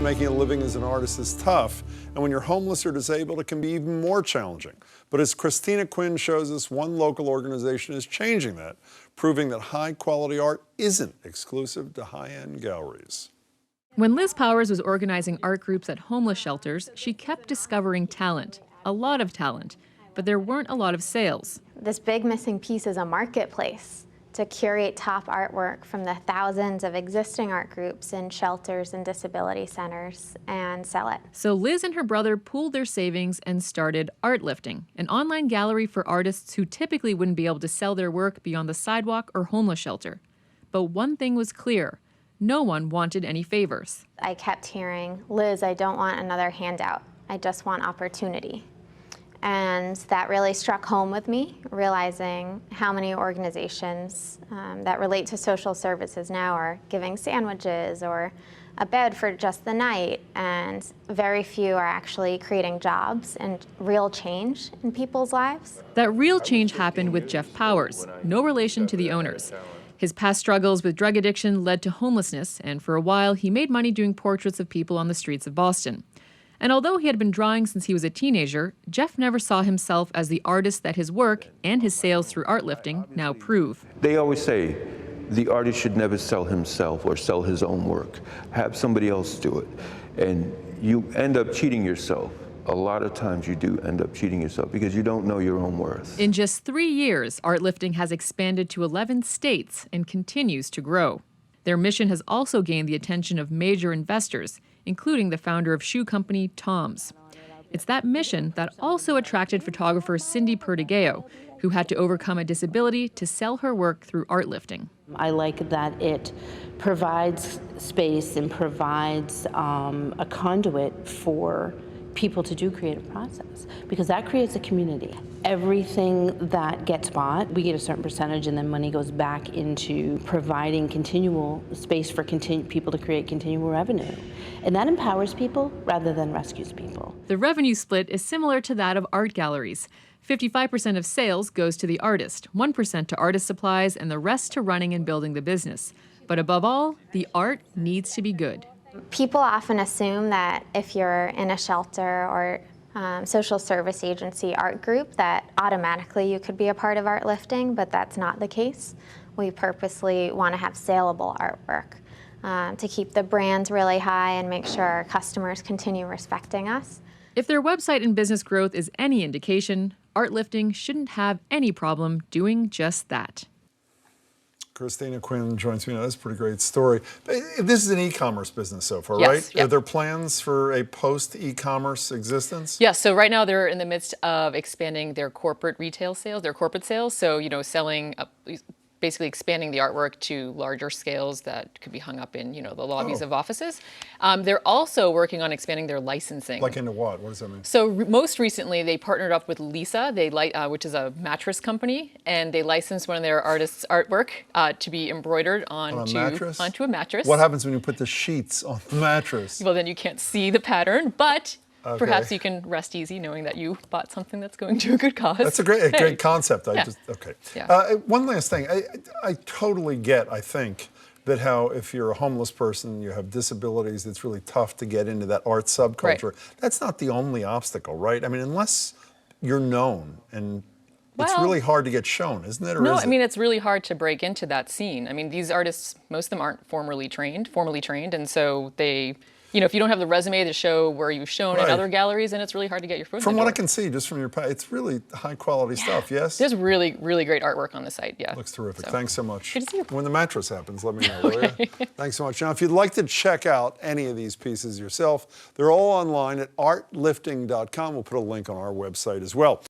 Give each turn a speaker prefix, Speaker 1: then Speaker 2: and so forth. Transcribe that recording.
Speaker 1: Making a living as an artist is tough, and when you're homeless or disabled, it can be even more challenging. But as Christina Quinn shows us, one local organization is changing that, proving that high-quality art isn't exclusive to high-end galleries.
Speaker 2: When Liz Powers was organizing art groups at homeless shelters, she kept discovering talent, a lot of talent, but there weren't a lot of sales.
Speaker 3: This big missing piece is a marketplace to curate top artwork from the thousands of existing art groups in shelters and disability centers and sell it.
Speaker 2: So Liz and her brother pooled their savings and started ArtLifting, an online gallery for artists who typically wouldn't be able to sell their work beyond the sidewalk or homeless shelter. But one thing was clear: no one wanted any favors.
Speaker 3: I kept hearing, "Liz, I don't want another handout. I just want opportunity." And that really struck home with me, realizing how many organizations that relate to social services now are giving sandwiches or a bed for just the night, and very few are actually creating jobs and real change in people's lives.
Speaker 2: That real change happened with Jeff Powers, no relation to the owners. His past struggles with drug addiction led to homelessness, and for a while he made money doing portraits of people on the streets of Boston. And although he had been drawing since he was a teenager, Jeff never saw himself as the artist that his work and his sales through ArtLifting now prove.
Speaker 4: They always say the artist should never sell himself or sell his own work. Have somebody else do it. And you end up cheating yourself. A lot of times you do end up cheating yourself because you don't know your own worth.
Speaker 2: In just 3 years, ArtLifting has expanded to 11 states and continues to grow. Their mission has also gained the attention of major investors, including the founder of shoe company Tom's. It's that mission that also attracted photographer Cindy Perdigao, who had to overcome a disability to sell her work through ArtLifting.
Speaker 5: I like that it provides space and provides a conduit for people to do creative process, because that creates a community. Everything that gets bought, we get a certain percentage, and then money goes back into providing continual space for people to create continual revenue. And that empowers people rather than rescues people.
Speaker 2: The revenue split is similar to that of art galleries. 55% of sales goes to the artist, 1% to artist supplies, and the rest to running and building the business. But above all, the art needs to be good.
Speaker 3: People often assume that if you're in a shelter or social service agency art group that automatically you could be a part of ArtLifting, but that's not the case. We purposely want to have saleable artwork to keep the brands really high and make sure our customers continue respecting us.
Speaker 2: If their website and business growth is any indication, ArtLifting shouldn't have any problem doing just that.
Speaker 1: Christina Quinn joins me now. That's a pretty great story. This is an e-commerce business so far,
Speaker 2: Yes,
Speaker 1: right?
Speaker 2: yep.
Speaker 1: Are there plans for a post-e-commerce existence?
Speaker 6: Yes, so right now they're in the midst of expanding their corporate retail sales, their corporate sales. So, selling, basically expanding the artwork to larger scales that could be hung up in, the lobbies of offices. They're also working on expanding their licensing.
Speaker 1: Like into what? What does that mean?
Speaker 6: So most recently, they partnered up with Lisa, which is a mattress company, and they licensed one of their artists' artwork to be embroidered onto a mattress.
Speaker 1: What happens when you put the sheets on the mattress?
Speaker 6: Well, then you can't see the pattern, but perhaps you can rest easy knowing that you bought something that's going to a good cause.
Speaker 1: That's a great concept.
Speaker 6: Yeah.
Speaker 1: One last thing. I totally get, I think, that how if you're a homeless person, you have disabilities, it's really tough to get into that art subculture. Right. That's not the only obstacle, right? I mean, unless you're known, and it's really hard to get shown, isn't it?
Speaker 6: No, I mean, it's really hard to break into that scene. I mean, these artists, most of them aren't formally trained, and so they, if you don't have the resume to show where you've shown in other galleries, then it's really hard to get your foot in the door.
Speaker 1: From what I can see, just from your past, it's really high quality stuff, yes?
Speaker 6: There's really, really great artwork on the site, yeah.
Speaker 1: Looks terrific. So, thanks so much.
Speaker 6: Good to see you.
Speaker 1: When the mattress happens, let me know, will you? Thanks so much. Now, if you'd like to check out any of these pieces yourself, they're all online at artlifting.com. We'll put a link on our website as well.